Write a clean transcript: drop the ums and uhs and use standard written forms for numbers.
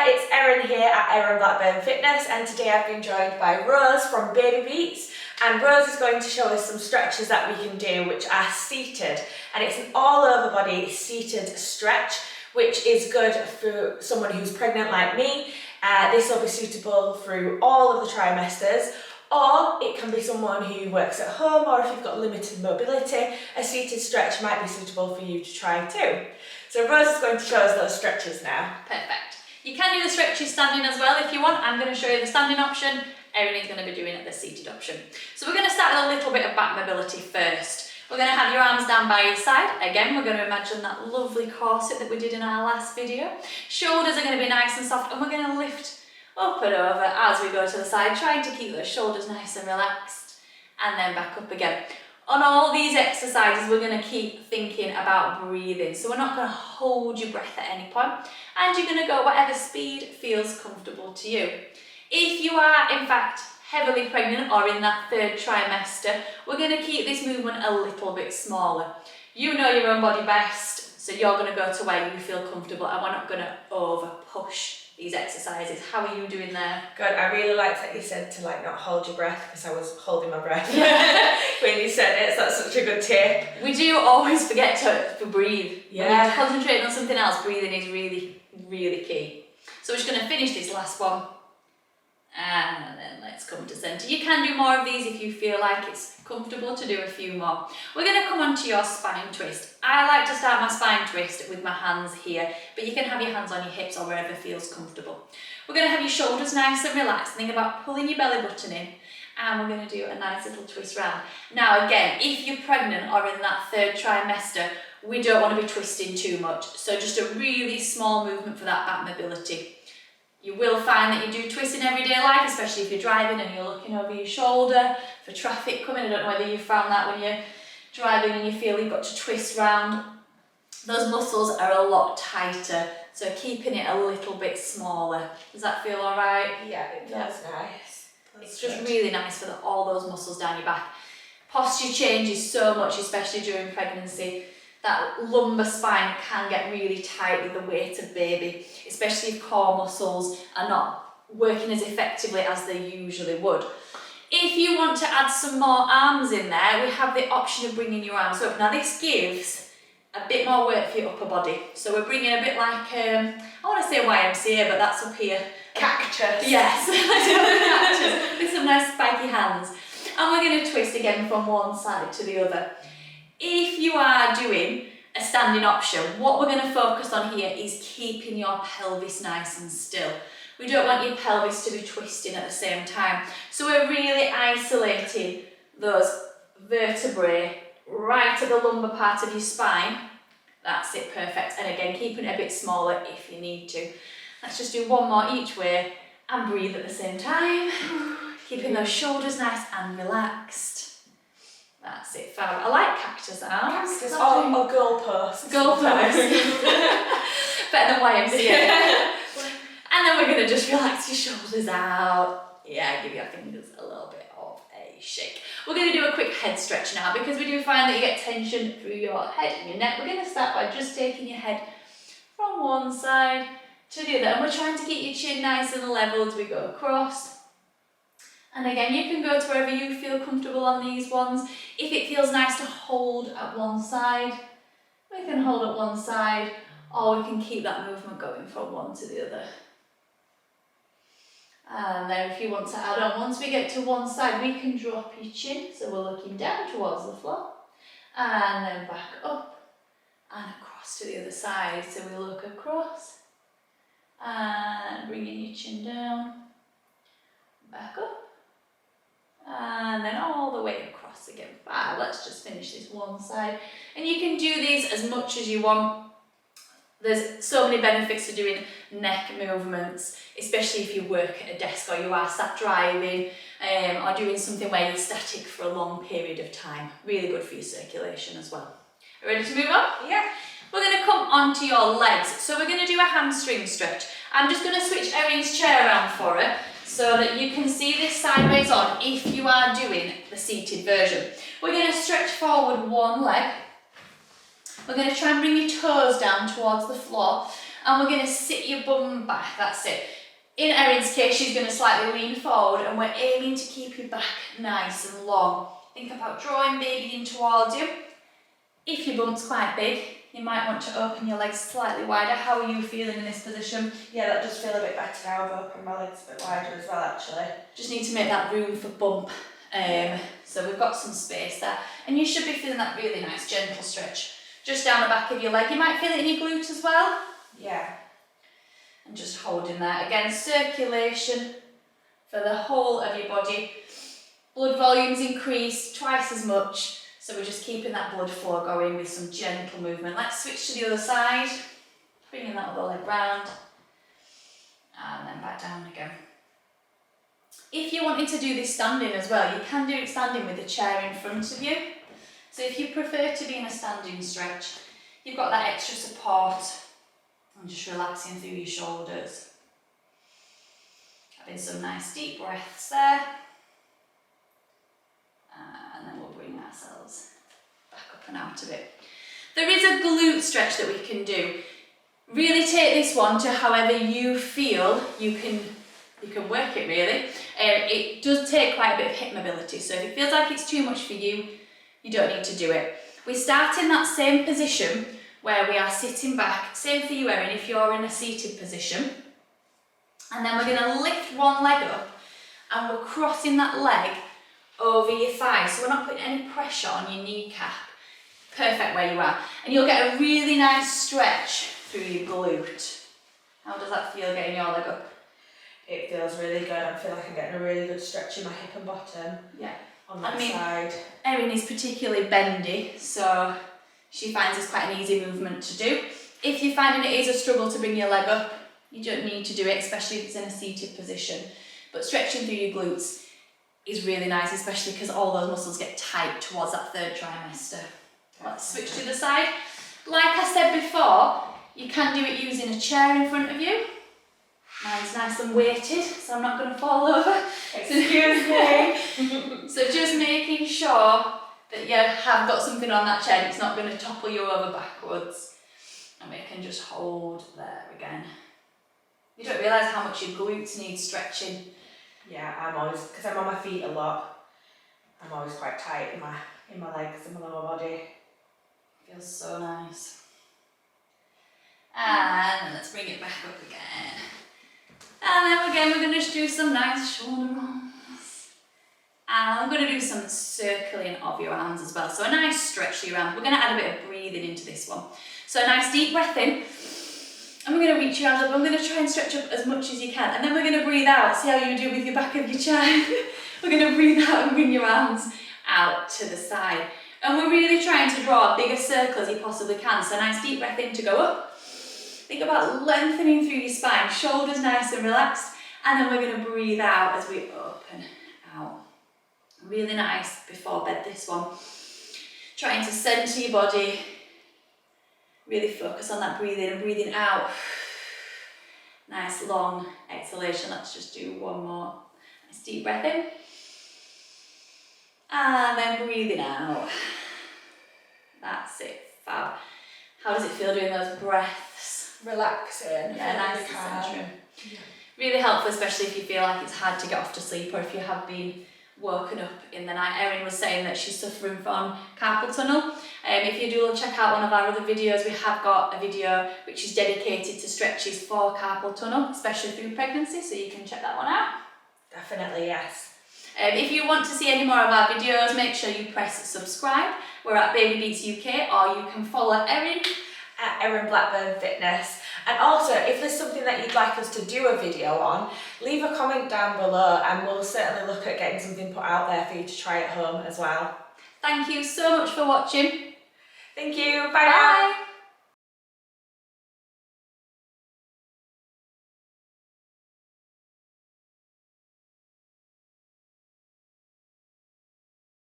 Hiya, it's Erin here at Erin Blackburn Fitness, and today I've been joined by Rose from BabyBeats, and Rose is going to show us some stretches that we can do which are seated, and it's an all over body seated stretch which is good for someone who's pregnant like me. This will be suitable through all of the trimesters, or it can be someone who works at home, or if you've got limited mobility, a seated stretch might be suitable for you to try too. So Rose is going to show us those stretches now. Perfect. You can do the stretches standing as well if you want. I'm going to show you the standing option. Erin is going to be doing the seated option. So we're going to start with a little bit of back mobility first. We're going to have your arms down by your side. Again, we're going to imagine that lovely corset that we did in our last video. Shoulders are going to be nice and soft, and we're going to lift up and over as we go to the side, trying to keep those shoulders nice and relaxed, and then back up again. On all these exercises, we're going to keep thinking about breathing. So we're not going to hold your breath at any point, and you're going to go whatever speed feels comfortable to you. If you are, in fact, heavily pregnant or in that third trimester, we're going to keep this movement a little bit smaller. You know your own body best, so you're going to go to where you feel comfortable, and we're not going to over push these exercises. How are you doing there? Good. I really liked that you said to not hold your breath, because I was holding my breath when you said it. So that's such a good tip. We do always forget to breathe. Yeah. When we concentrate on something else, breathing is really, really key. So we're just going to finish this last one. And then let's come to centre. You can do more of these if you feel like it's comfortable to do a few more. We're going to come on to your spine twist. I like to start my spine twist with my hands here, but you can have your hands on your hips or wherever feels comfortable. We're going to have your shoulders nice and relaxed. Think about pulling your belly button in, and we're going to do a nice little twist round. Now again, if you're pregnant or in that third trimester, we don't want to be twisting too much. So just a really small movement for that back mobility. You will find that you do twist in everyday life, especially if you're driving and you're looking over your shoulder for traffic coming. I don't know whether you've found that when you're driving and you feel you've got to twist round. Those muscles are a lot tighter, so keeping it a little bit smaller. Does that feel all right? Yeah, it feels nice. It's just really nice for all those muscles down your back. Posture changes so much, especially during pregnancy. That lumbar spine can get really tight with the weight of baby, especially if core muscles are not working as effectively as they usually would. If you want to add some more arms in there, we have the option of bringing your arms up. Now this gives a bit more work for your upper body. So we're bringing a bit like, I want to say YMCA, but that's up here. Cactus. Yes, cactus, with some nice spiky hands. And we're going to twist again from one side to the other. If you are doing a standing option, what we're going to focus on here is keeping your pelvis nice and still. We don't want your pelvis to be twisting at the same time. So we're really isolating those vertebrae right at the lumbar part of your spine. That's it, perfect. And again, keeping it a bit smaller if you need to. Let's just do one more each way and breathe at the same time. Keeping those shoulders nice and relaxed. That's it, fab. I like cactus arms. Cactus or goalposts. Goalposts. Better than YMCA. And then we're going to just relax your shoulders out. Yeah, give your fingers a little bit of a shake. We're going to do a quick head stretch now, because we do find that you get tension through your head and your neck. We're going to start by just taking your head from one side to the other, and we're trying to keep your chin nice and level as we go across. And again, you can go to wherever you feel comfortable on these ones. If it feels nice to hold at one side, we can hold at one side, or we can keep that movement going from one to the other. And then if you want to add on, once we get to one side, we can drop your chin, so we're looking down towards the floor, and then back up and across to the other side. So we look across and bringing your chin down, back up, and then all the way across again. Fab. Let's just finish this one side. And you can do these as much as you want. There's so many benefits to doing neck movements, especially if you work at a desk or you are sat driving, or doing something where you're static for a long period of time. Really good for your circulation as well. Ready to move on? Yeah. We're going to come onto your legs. So we're going to do a hamstring stretch. I'm just going to switch Erin's chair around for her, so that you can see this sideways on if you are doing the seated version. We're going to stretch forward one leg. We're going to try and bring your toes down towards the floor, And we're going to sit your bum back, that's it. In Erin's case, she's going to slightly lean forward and we're aiming to keep your back nice and long. Think about drawing baby in towards you. If your bump's quite big, you might want to open your legs slightly wider. How are you feeling in this position? Yeah, that does feel a bit better now. I've opened my legs a bit wider as well, actually. Just need to make that room for bump. So we've got some space there. And you should be feeling that really nice gentle stretch just down the back of your leg. You might feel it in your glute as well. Yeah. And just holding that. Again, circulation for the whole of your body. Blood volume's increased twice as much. So we're just keeping that blood flow going with some gentle movement. Let's switch to the other side. Bringing that other leg round. And then back down again. If you wanted to do this standing as well, you can do it standing with the chair in front of you. So if you prefer to be in a standing stretch, you've got that extra support and just relaxing through your shoulders. Having some nice deep breaths there. And then we'll bring ourselves back up and out of it. There is a glute stretch that we can do. Really take this one to however you feel you can work it really. It does take quite a bit of hip mobility, so if it feels like it's too much for you, you don't need to do it. We start in that same position where we are sitting back, same for you Erin if you're in a seated position, and then we're going to lift one leg up and we're crossing that leg over your thigh, so we're not putting any pressure on your kneecap. Perfect where you are, and you'll get a really nice stretch through your glute. How does that feel getting your leg up? It feels really good. I feel like I'm getting a really good stretch in my hip and bottom. Yeah. On that side. Erin is particularly bendy, so she finds this quite an easy movement to do. If you're finding it is a struggle to bring your leg up, you don't need to do it, especially if it's in a seated position. But stretching through your glutes is really nice, especially because all those muscles get tight towards that third trimester. Let's switch to the side. Like I said before, you can do it using a chair in front of you. Mine's nice and weighted, so I'm not going to fall over. Excuse me. So just making sure that you have got something on that chair and it's not going to topple you over backwards. And we can just hold there again. You don't realise how much your glutes need stretching. Yeah, I'm always, because I'm on my feet a lot, I'm always quite tight in my legs and my lower body. Feels so nice. And let's bring it back up again. And then again, we're going to just do some nice shoulder rolls. And I'm going to do some circling of your arms as well. So a nice stretch to your arms. We're going to add a bit of breathing into this one. So a nice deep breath in. And we're going to reach your arms up. I'm going to try and stretch up as much as you can. And then we're going to breathe out. See how you do with your back of your chair. We're going to breathe out and bring your arms out to the side. And we're really trying to draw a bigger circle as you possibly can. So a nice deep breath in to go up. Think about lengthening through your spine, shoulders nice and relaxed, and then we're going to breathe out as we open out. Really nice before bed, this one. Trying to centre your body, really focus on that breathing and breathing out. Nice long exhalation. Let's just do one more. Nice deep breath in. And then breathing out. That's it, fab. How does it feel doing those breaths? Relaxing. Yeah, nice and centering. Yeah. Really helpful, especially if you feel like it's hard to get off to sleep or if you have been woken up in the night. Erin was saying that she's suffering from carpal tunnel. If you do check out one of our other videos, we have got a video which is dedicated to stretches for carpal tunnel, especially through pregnancy, so you can check that one out. Definitely, yes. If you want to see any more of our videos, make sure you press subscribe. We're at BabyBeats UK, or you can follow Erin at Erin Blackburn Fitness. And also, if there's something that you'd like us to do a video on, leave a comment down below and we'll certainly look at getting something put out there for you to try at home as well. Thank you so much for watching. Thank you. Bye. Bye.